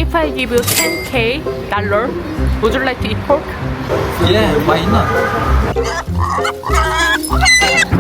If I give you 10k dollar, would you like to eat pork? Yeah, why not?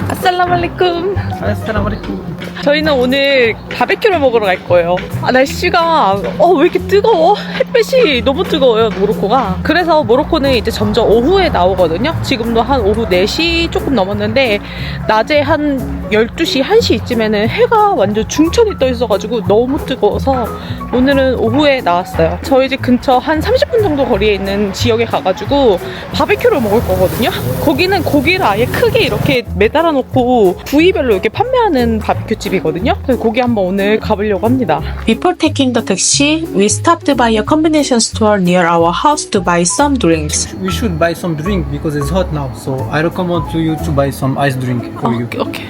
아살라말리쿰. Assalamualaikum. 저희는 오늘 바베큐를 먹으러 갈 거예요. 날씨가 왜 이렇게 뜨거워? 햇빛이 너무 뜨거워요, 모로코가. 그래서 모로코는 이제 점점 오후에 나오거든요. 지금도 한 오후 4시 조금 넘었는데 낮에 한 12시, 1시 이쯤에는 해가 완전 중천이 떠 있어가지고 너무 뜨거워서 오늘은 오후에 나왔어요. 저희 집 근처 한 30분 정도 거리에 있는 지역에 가가지고 바베큐를 먹을 거거든요. 거기는 고기를 아예 크게 이렇게 매달아 놓고 부위별로 이렇게 판매하는 바베큐 집이거든요. 그래서 거기 한번 오늘 가보려고 합니다. Before taking the taxi, we stopped by a combination store near our house to buy some drinks. We should buy some drink because it's hot now. So I recommend to you to buy some ice drink for you. Okay.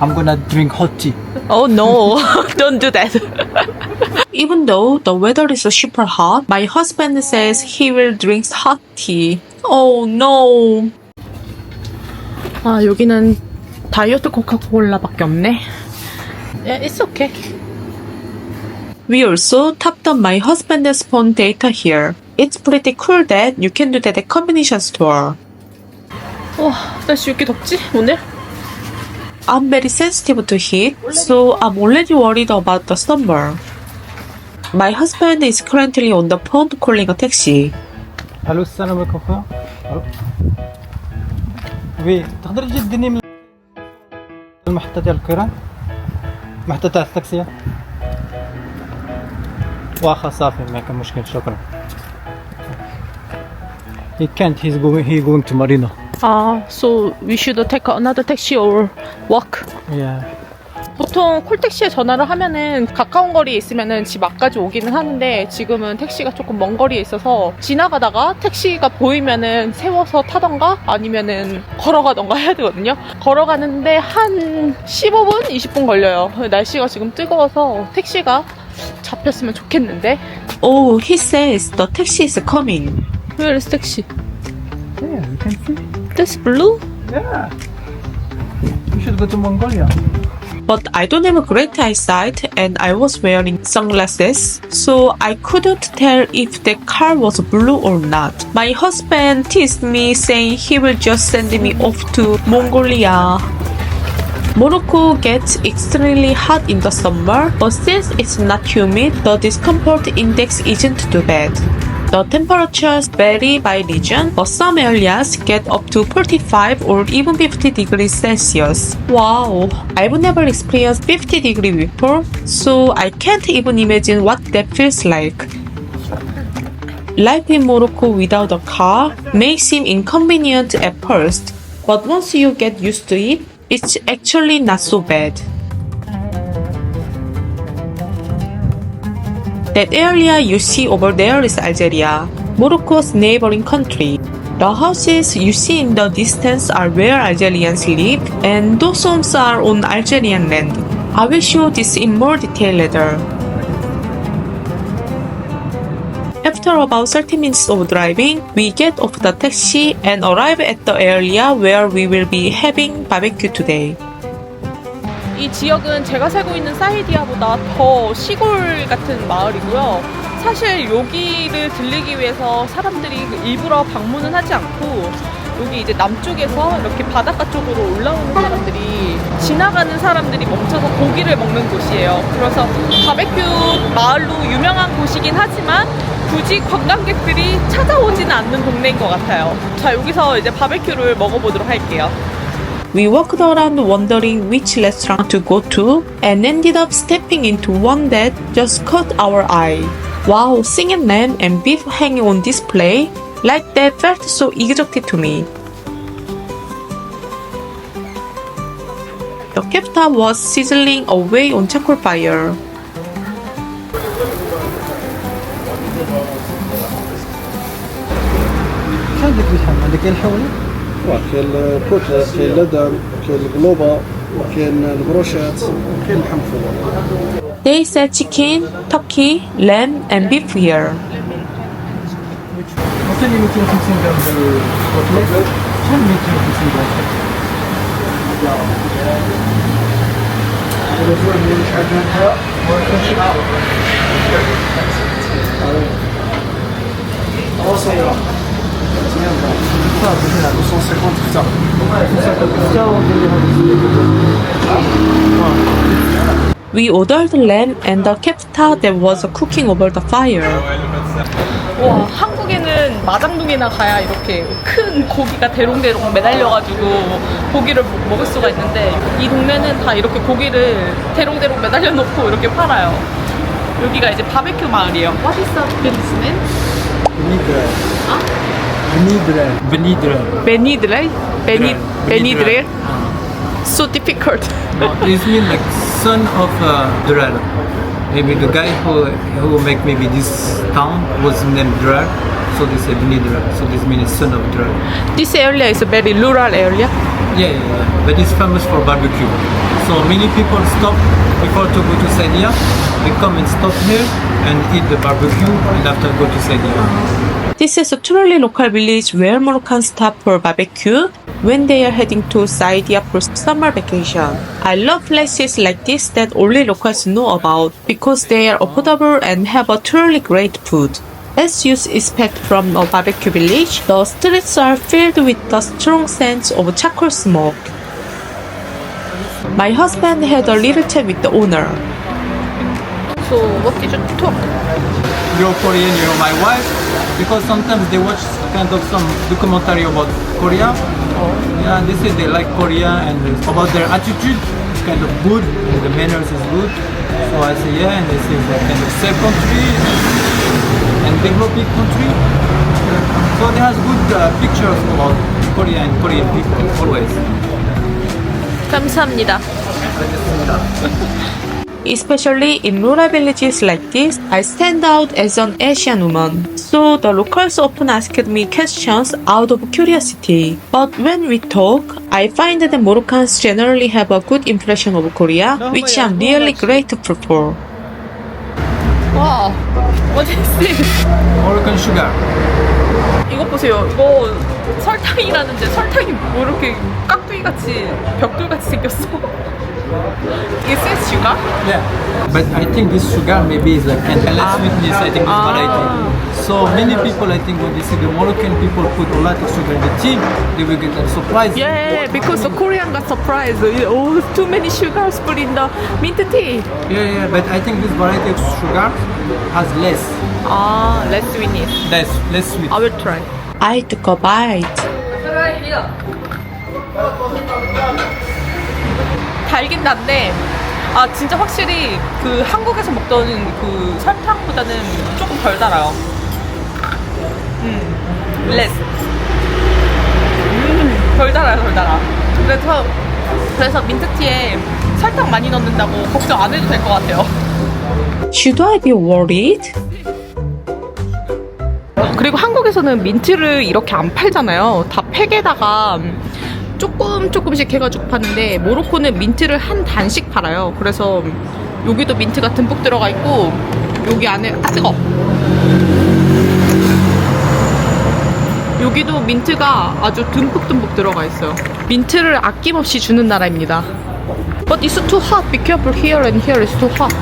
I'm gonna drink hot tea. Oh no, don't do that. Even though the weather is super hot, my husband says he will drink hot tea. Oh no. 아, 여기는 다이어트 코카콜라밖에 없네. Yeah, it's okay. We also topped up my husband's phone data here. It's pretty cool that you can do that at combination store. 와, 날씨 왜 이렇게 덥지, 오늘? I'm very sensitive to heat, so I'm already worried about the summer. My husband is currently on the phone calling a taxi. الو السلام عليكم خويا. وي تقدر تجي تديني من المحطة ديال الكيران، المحطة تاع التاكسي. واخا صافي ما كان مشكل، شكرا. He can't, he's going to Marina. So we should take another taxi or walk? Yeah. 보통 콜택시에 전화를 하면은 가까운 거리에 있으면은 집 앞까지 오기는 하는데 지금은 택시가 조금 먼 거리에 있어서 지나가다가 택시가 보이면은 세워서 타던가 아니면은 걸어가던가 해야 되거든요. 걸어가는데 한 15분? 20분 걸려요. 날씨가 지금 뜨거워서 택시가 잡혔으면 좋겠는데. Oh, he says the taxi is coming. Where is taxi? Yeah, you can see. This blue? Yeah. You should go to Mongolia. But I don't have a great eyesight and I was wearing sunglasses, so I couldn't tell if the car was blue or not. My husband teased me saying he will just send me off to Mongolia. Morocco gets extremely hot in the summer, but since it's not humid, the discomfort index isn't too bad. The temperatures vary by region, but some areas get up to 45 or even 50 degrees Celsius. Wow, I've never experienced 50 degrees before, so I can't even imagine what that feels like. Life in Morocco without a car may seem inconvenient at first, but once you get used to it, it's actually not so bad. That area you see over there is Algeria, Morocco's neighboring country. The houses you see in the distance are where Algerians live, and those homes are on Algerian land. I will show this in more detail later. After about 30 minutes of driving, we get off the taxi and arrive at the area where we will be having barbecue today. 이 지역은 제가 살고 있는 사이디아보다 더 시골 같은 마을이고요. 사실 여기를 들리기 위해서 사람들이 일부러 방문은 하지 않고 여기 이제 남쪽에서 이렇게 바닷가 쪽으로 올라오는 사람들이 지나가는 사람들이 멈춰서 고기를 먹는 곳이에요. 그래서 바베큐 마을로 유명한 곳이긴 하지만 굳이 관광객들이 찾아오지는 않는 동네인 것 같아요. 자, 여기서 이제 바베큐를 먹어보도록 할게요. We walked around wondering which restaurant to go to and ended up stepping into one that just caught our eye. Wow, singing lamb and beef hanging on display, like that felt so exotic to me. The kefta was sizzling away on charcoal fire. عندك لحم، عندك الحولة؟ كاين الكوتلت، كاين اللدم، كاين القلوبة، كاين البروشات، كاين اللحم مفروم. They sell chicken, turkey, lamb and beef here. وصلني 250 جرام بالكوتلت. شحال 250 جرام؟ شحال منها؟ We ordered lamb and the kefta that was cooking over the fire. 와, 한국에는 마장동이나 가야 이렇게 큰 고기가 대롱대롱 매달려가지고 고기를 먹을 수가 있는데 이 동네는 다 이렇게 고기를 대롱대롱 매달려 놓고 이렇게 팔아요. 여기가 이제 바베큐 마을이에요. What is the village name? Benidre. Benidre? So difficult. This means like son of Dural. Maybe the guy who make maybe this town was named Dural, so they say Benidre. So this means son of Dural. This area is a very rural area. Yeah. But it's famous for barbecue. So many people stop before to go to Sadia. They come and stop here and eat the barbecue and after go to Sadia. This is a truly local village where Moroccans stop for barbecue when they are heading to Saidia for summer vacation. I love places like this that only locals know about because they are affordable and have a truly great food. As you expect from a barbecue village, the streets are filled with the strong scent of charcoal smoke. My husband had a little chat with the owner. So what did you talk? You're Korean, you're my wife, because sometimes they watch kind of some documentary about Korea. Yeah, they say they like Korea and about their attitude, it's kind of good, and the manners is good. So I say yeah, and they say they're kind of safe country and developing country. So they has good pictures about Korea and Korean people always. 감사합니다. Especially in rural villages like this, I stand out as an Asian woman. So the locals often asked me questions out of curiosity. But when we talk, I find that Moroccans generally have a good impression of Korea, which I'm really grateful for. Wow, what is this? Moroccan sugar. 이거 보세요. 이거 설탕이라는데 설탕이 뭐 이렇게 깍두기같이 벽돌같이 생겼어. Is this sugar? Yeah, but I think this sugar maybe is like an less sweetness. I think this variety. So many people, I think, when they see the Moroccan people put a lot of sugar in the tea, they will get surprised. Yeah, because the Korean got surprised. Oh, too many sugars put in the mint tea. Yeah, but I think this variety of sugar has less. Less sweetness. Less sweet. I will try. I took a bite. 달긴 단데 진짜 확실히 그 한국에서 먹던 그 설탕보다는 조금 덜 달아요. less. 덜 달아. 그래서 민트티에 설탕 많이 넣는다고 걱정 안 해도 될 것 같아요. Should I be worried? 그리고 한국에서는 민트를 이렇게 안 팔잖아요. 다 팩에다가 조금씩 해가지고 파는데 모로코는 민트를 한 단씩 팔아요. 그래서 여기도 민트가 듬뿍 들어가 있고 여기 안에 뜨거. 여기도 민트가 아주 듬뿍 들어가 있어요. 민트를 아낌없이 주는 나라입니다. But it's too hot. Be careful here and here is too hot.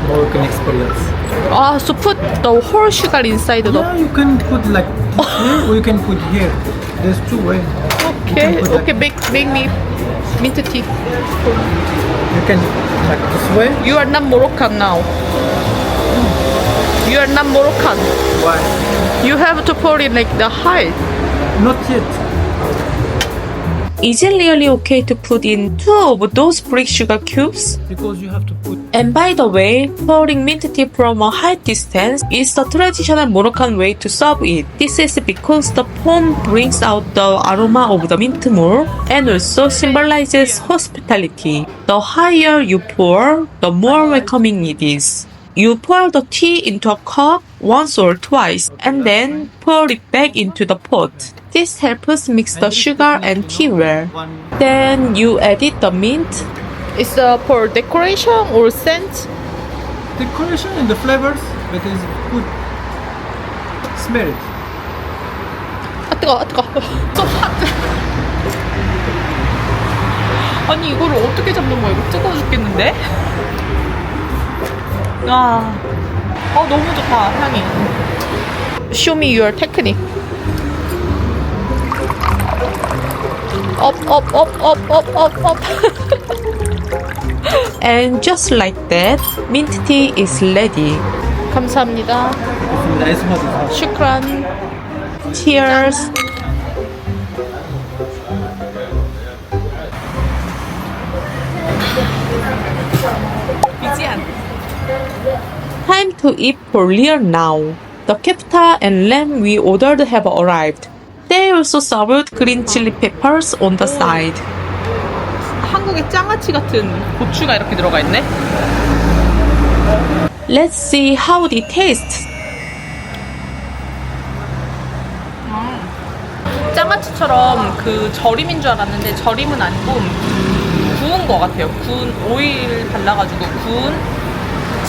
Moroccan experience. So put the whole sugar inside the. Yeah, you can put like here or you can put here. There's two ways. Okay, make me mint tea. You can like this way. You are not Moroccan now. You are not Moroccan. Why? You have to pour it like the height. Not yet. Is it really okay to put in 2 of those brick sugar cubes? Because you have to put. And by the way, pouring mint tea from a high distance is the traditional Moroccan way to serve it. This is because the foam brings out the aroma of the mint more and also symbolizes hospitality. The higher you pour, the more welcoming it is. You pour the tea into a cup once or twice and then pour it back into the pot. This helps mix the sugar and tea well. Then you added the mint. Is for decoration or scent? Decoration and the flavors, but it's good. Smell it. 뜨거. So hot. 아니 이거를 어떻게 잡는 거야? 이거 뜨거워 죽겠는데? 너무 좋다 향이. Show me your technique. up. And just like that, mint tea is ready. 감사합니다. 슈크란. Cheers. Time to eat for real now. The kefta and lamb we ordered have arrived. They also served green chili peppers on the side. 한국의 장아찌 같은 고추가 이렇게 들어가 있네. Let's see how it tastes. 장아찌처럼 그 절임인 줄 알았는데 절임은 아니고 구운 거 같아요. 구운 오일 발라가지고 구운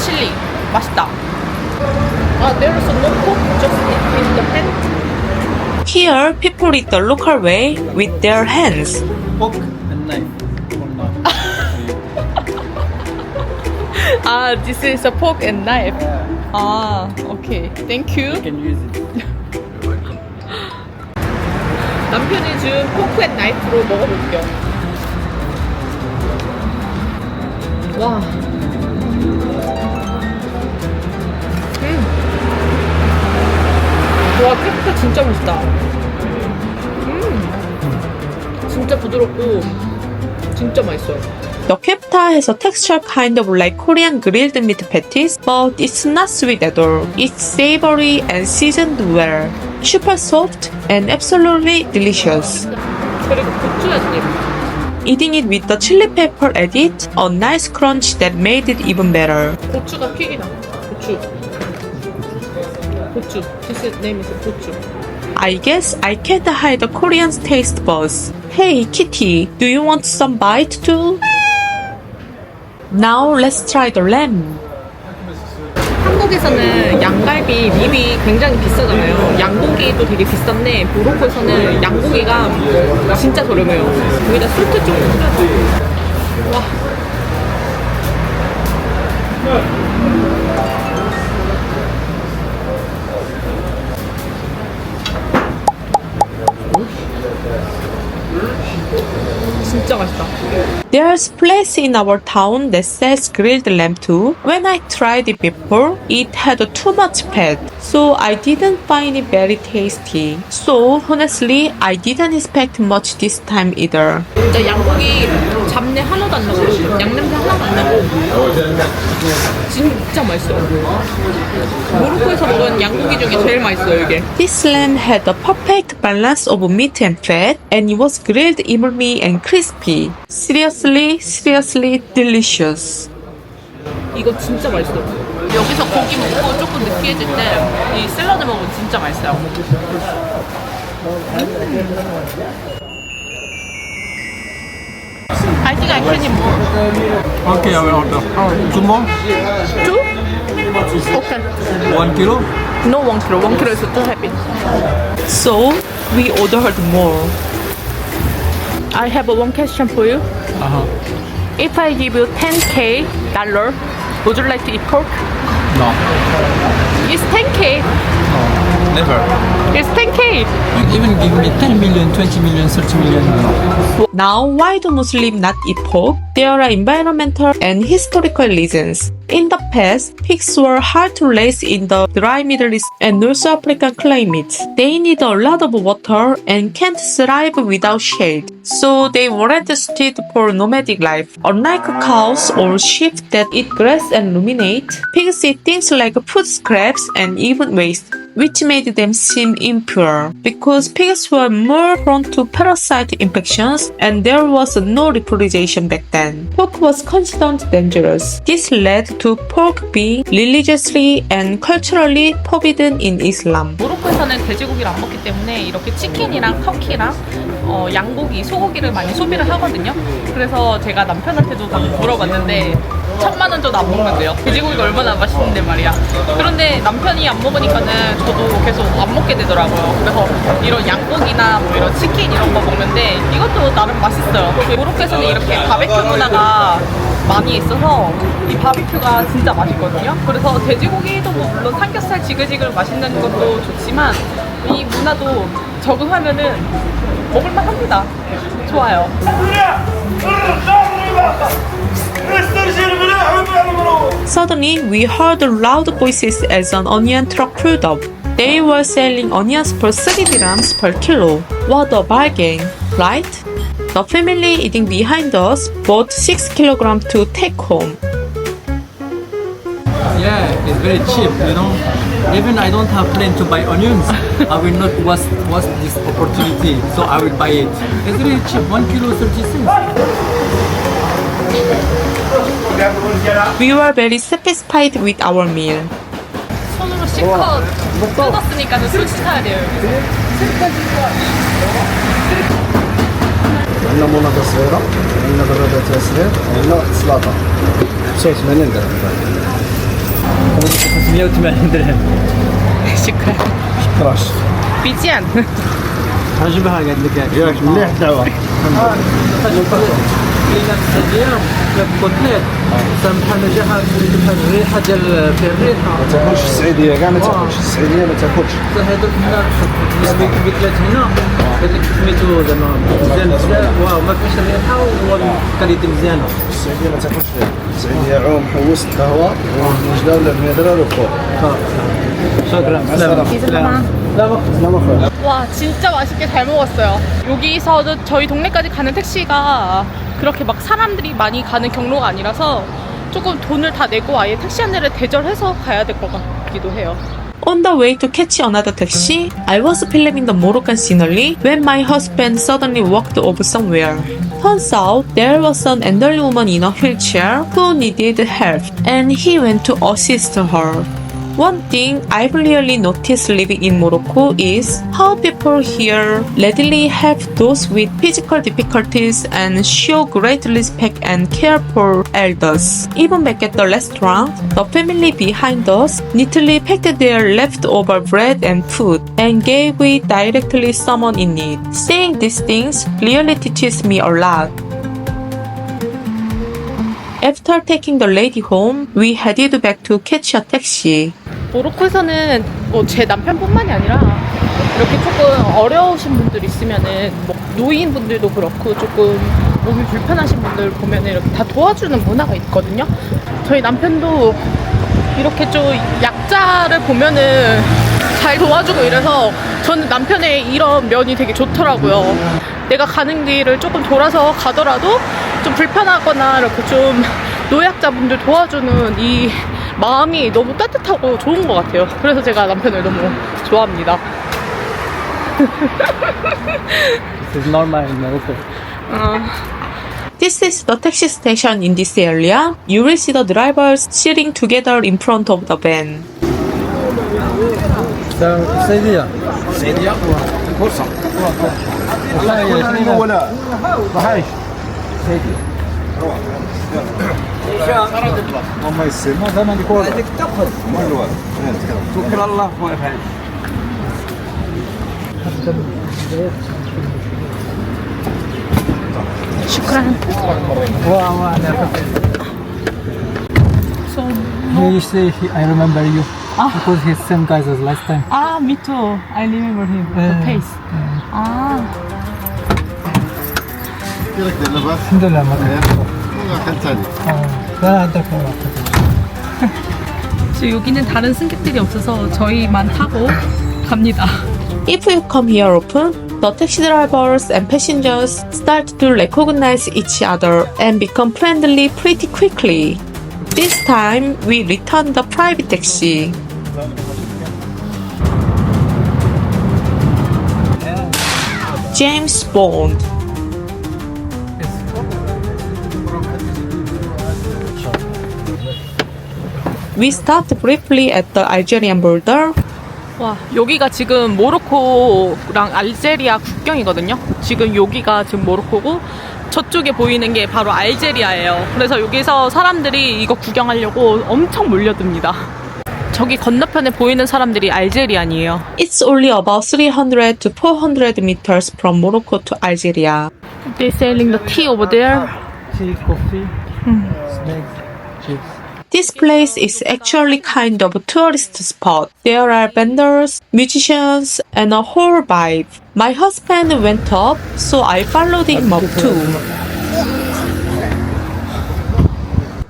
칠리. 맛있다. There's no pork, just in the pan. Here, people eat the local way with their hands. Fork and knife. This is a fork and knife. Okay. Thank you. You can use it. 남편이 준 포크 앤 나이프로 먹어볼게요. 와. 와, 캡타 진짜 맛있다. 진짜 부드럽고 진짜 맛있어요. The kefta has a texture kind of like Korean grilled meat patties, but it's not sweet at all. It's savory and seasoned well. Super soft and absolutely delicious. 그리고 고추야지. Eating it with the chili pepper added a nice crunch that made it even better. 고추가 픽이다. 고추. This name is 고추. I guess I can't hide the Korean's taste buds. Hey Kitty, do you want some bite too? Now let's try the lamb. 한국에서는 양갈비 립이 굉장히 비싸잖아요. 양고기도 되게 비싼데 모로코에서는 양고기가 진짜 저렴해요. 거기다 술도 좀 뿌려서. 와. 진짜 맛있다. There's a place in our town that sells grilled lamb too. When I tried it before, it had too much fat, so I didn't find it very tasty. So honestly, I didn't expect much this time either. 진짜 양고기 잡내 하나도 안 나고 양냄새 하나도 안 나고 진짜 맛있어요. 모로코에서 먹은 양고기 중에 제일 맛있어요 이게. This lamb had the perfect balance of meat and fat, and it was grilled evenly and crispy. Seriously delicious. 이거 진짜 맛있어. 여기서 고기 먹고 조금 느끼해질 때 이 샐러드 먹으면 진짜 맛있어요. I think I can eat more. Okay, I will order. Two more? Two? Okay. 1 kilo? No 1 kilo. 1 kilo is too heavy. So we ordered more. I have one question for you. If I give you $10K, would you like to eat pork? No. It's 10K. Never. It's 10K. You even give me 10 million, 20 million, 30 million. No. Now, why do Muslims not eat pork? There are environmental and historical reasons. In the past, pigs were hard to raise in the dry Middle East and North African climates. They need a lot of water and can't thrive without shade. So they weren't suited for nomadic life. Unlike cows or sheep that eat grass and ruminate, pigs eat things like food scraps and even waste, which made them seem impure. Because pigs were more prone to parasite infections and there was no refrigeration back then. Pork was considered dangerous. This led to pork being religiously and culturally forbidden in Islam. 모로코에서는 돼지고기를 안 먹기 때문에 이렇게 치킨이랑 터키랑 양고기, 소고기를 많이 소비를 하거든요. 그래서 제가 남편한테도 방금 물어봤는데 1,000만 원 줘도 안 먹는데요. 돼지고기가 얼마나 맛있는데 말이야. 그런데 남편이 안 먹으니까는 저도 계속 안 먹게 되더라고요. 그래서 이런 양고기나 뭐 이런 치킨 이런 거 먹는데 이것도 나름 맛있어요. 모로코에서는 이렇게 바베큐 문화가 많이 있어서 이 바비큐가 진짜 맛있거든요. 그래서 돼지고기도 뭐 물론 삼겹살 지글지글 맛있는 것도 좋지만 이 문화도 적응하면은 먹을만 합니다. 좋아요. Suddenly, we heard loud voices as an onion truck pulled up. They were selling onions for 3 dirhams per kilo. What a bargain, right? The family eating behind us bought 6 kilograms to take home. Yeah, it's very cheap, you know. Even I don't have plan to buy onions, I will not waste this opportunity, so I will buy it. It's really cheap, 1 kilo 30 cents. We were very satisfied with our meal. 손으로 실컷 뜯었으니까 술 시켜야 돼요. عندنا مناطق صغيرة، عندنا برادات صغير، عندنا واحد السلطة 85 درهم. 580 درهم. شكرا. كراش. بيجان. عجبها قالت لك ياك مليح الدعوة. كوتليت سامحة نجاحها الريحة ديال في الريحة ما تاكلش السعيدية كاع ما تاكلش السعيدية ما تاكلش. هذوك هنا بيكلات هنا هذيك سميتو زعما مزيان بزاف واو ما فيهاش الريحة والكاليتي مزيانة. السعيدية ما تاكلش فيها. السعيدية عوم حوس القهوة وجدة ولا بنيدرة وكور. شكرا. 와 진짜 맛있게 잘 먹었어요. 여기서 저희 동네까지 가는 택시가 그렇게 막 사람들이 많이 가는 경로가 아니라서 조금 돈을 다 내고 아예 택시 한 대를 대절해서 가야 될 것 같기도 해요. On the way to catch another taxi, I was filming the Moroccan scenery when my husband suddenly walked off somewhere. Turns out there was an elderly woman in a wheelchair who needed help, and he went to assist her. One thing I've really noticed living in Morocco is how people here readily help those with physical difficulties and show great respect and care for elders. Even back at the restaurant, the family behind us neatly packed their leftover bread and food and gave it directly someone in need. Saying these things really teaches me a lot. After taking the lady home, we headed back to catch a taxi. 모로코에서는 뭐 제 남편뿐만이 아니라 이렇게 조금 어려우신 분들 있으면은 뭐 노인분들도 그렇고 조금 몸이 불편하신 분들 보면은 이렇게 다 도와주는 문화가 있거든요. 저희 남편도 이렇게 좀 약자를 보면은 잘 도와주고 이래서 저는 남편의 이런 면이 되게 좋더라고요. 내가 가는 길을 조금 돌아서 가더라도 좀 불편하거나 이렇게 좀 노약자분들 도와주는 이 마음이 너무 따뜻하고 좋은 것 같아요. 그래서 제가 남편을 너무 좋아합니다. This is normal in Morocco. This is the taxi station in this area. You will see the drivers sitting together in front of the van. السعيدية. السعيدية فرصة. والله ولا وحايش. السعيدية. ما يصير ما دام عندك وضع عندك تاخذ ما الوضع توكل على الله ما يفعل شكرا. He say I remember you because he's same guys as last time. Ah, me too. I remember him. The face. Ah. الحمد لله ما كان. لا عندك 지금 여기는 다른 승객들이 없어서 저희만 타고 갑니다. If you come here often, the taxi drivers and passengers start to recognize each other and become friendly pretty quickly. This time, we returned the private taxi. James Bond. We stopped briefly at the Algerian border. 와, 여기가 지금 모로코랑 알제리아 국경이거든요. 지금 여기가 지금 모로코고 저쪽에 보이는 게 바로 알제리아예요. 그래서 여기서 사람들이 이거 구경하려고 엄청 몰려듭니다. 저기 건너편에 보이는 사람들이 알제리안이에요. It's only about 300 to 400 meters from Morocco to Algeria. They're selling the tea over there. Tea, coffee. This place is actually kind of a tourist spot. There are vendors, musicians, and a whole vibe. My husband went up, so I followed him up too.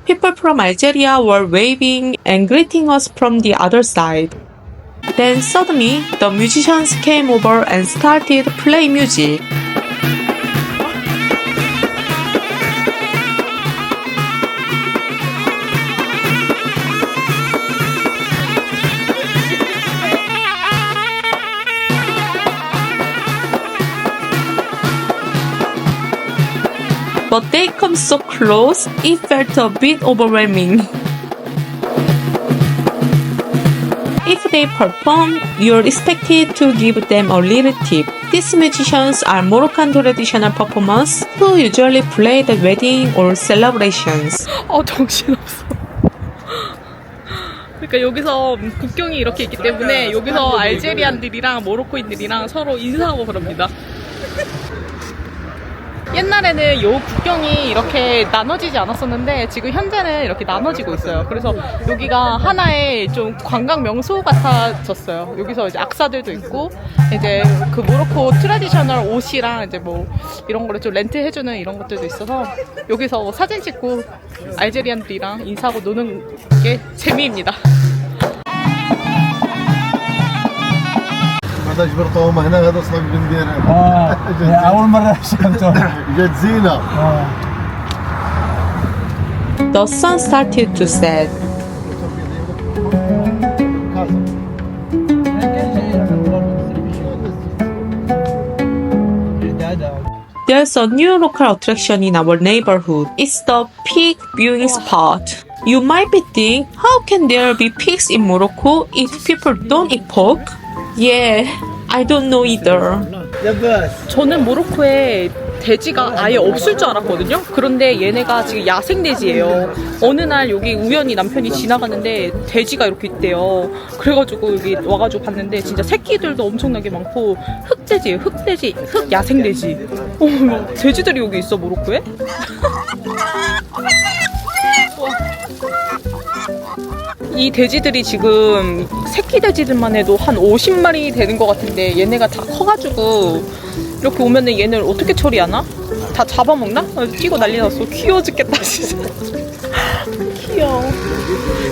People from Algeria were waving and greeting us from the other side. Then suddenly, the musicians came over and started playing music. But they come so close, it felt a bit overwhelming. If they perform, you're expected to give them a little tip. These musicians are Moroccan traditional performers who usually play at wedding or celebrations. 정신없어. 그러니까 여기서 국경이 이렇게 있기 때문에 여기서 알제리안들이랑 모로코인들이랑 서로 인사하고 그럽니다. 옛날에는 요 국경이 이렇게 나눠지지 않았었는데 지금 현재는 이렇게 나눠지고 있어요. 그래서 여기가 하나의 좀 관광 명소 같아졌어요. 여기서 이제 악사들도 있고 이제 그 모로코 트래디셔널 옷이랑 이제 뭐 이런 거를 좀 렌트 해주는 이런 것들도 있어서 여기서 사진 찍고 알제리안들이랑 인사하고 노는 게 재미입니다. هذا جبرتهم هنا هذا صاحب بندير أول مرة شفته. جت زينة. The sun started to set. There's a new local attraction in our neighborhood. It's the pig viewing spot. You might be thinking, how can there be pigs in Morocco if people don't eat pork? Yeah, I don't know either. 저는 모로코에 돼지가 아예 없을 줄 알았거든요. 그런데 얘네가 지금 야생 돼지예요. 어느 날 여기 우연히 남편이 지나가는데 돼지가 이렇게 있대요. 그래가지고 여기 와가지고 봤는데 진짜 새끼들도 엄청나게 많고 흑돼지예요. 흑돼지, 흑야생 돼지. 돼지들이 여기 있어 모로코에? 이 돼지들이 지금 새끼 돼지들만 해도 한 50마리 되는 것 같은데 얘네가 다 커가지고 이렇게 오면은 얘네를 어떻게 처리하나? 다 잡아먹나? 뛰고 난리 났어. 귀여워 죽겠다 진짜. 귀여워.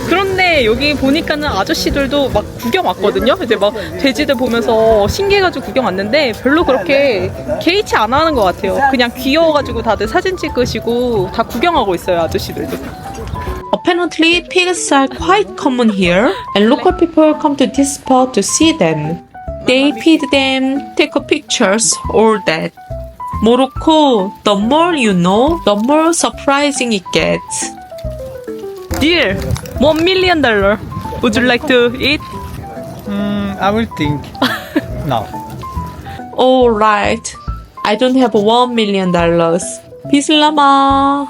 그런데 여기 보니까는 아저씨들도 막 구경 왔거든요. 이제 막 돼지들 보면서 신기해가지고 구경 왔는데 별로 그렇게 개의치 안 하는 것 같아요. 그냥 귀여워가지고 다들 사진 찍으시고 다 구경하고 있어요 아저씨들도. Apparently, pigs are quite common here, and local people come to this spot to see them. They feed them, take pictures, all that. Morocco, the more you know, the more surprising it gets. Deal! $1 million. Would you like to eat? I will think. No. Alright, I don't have $1 million. Bislama.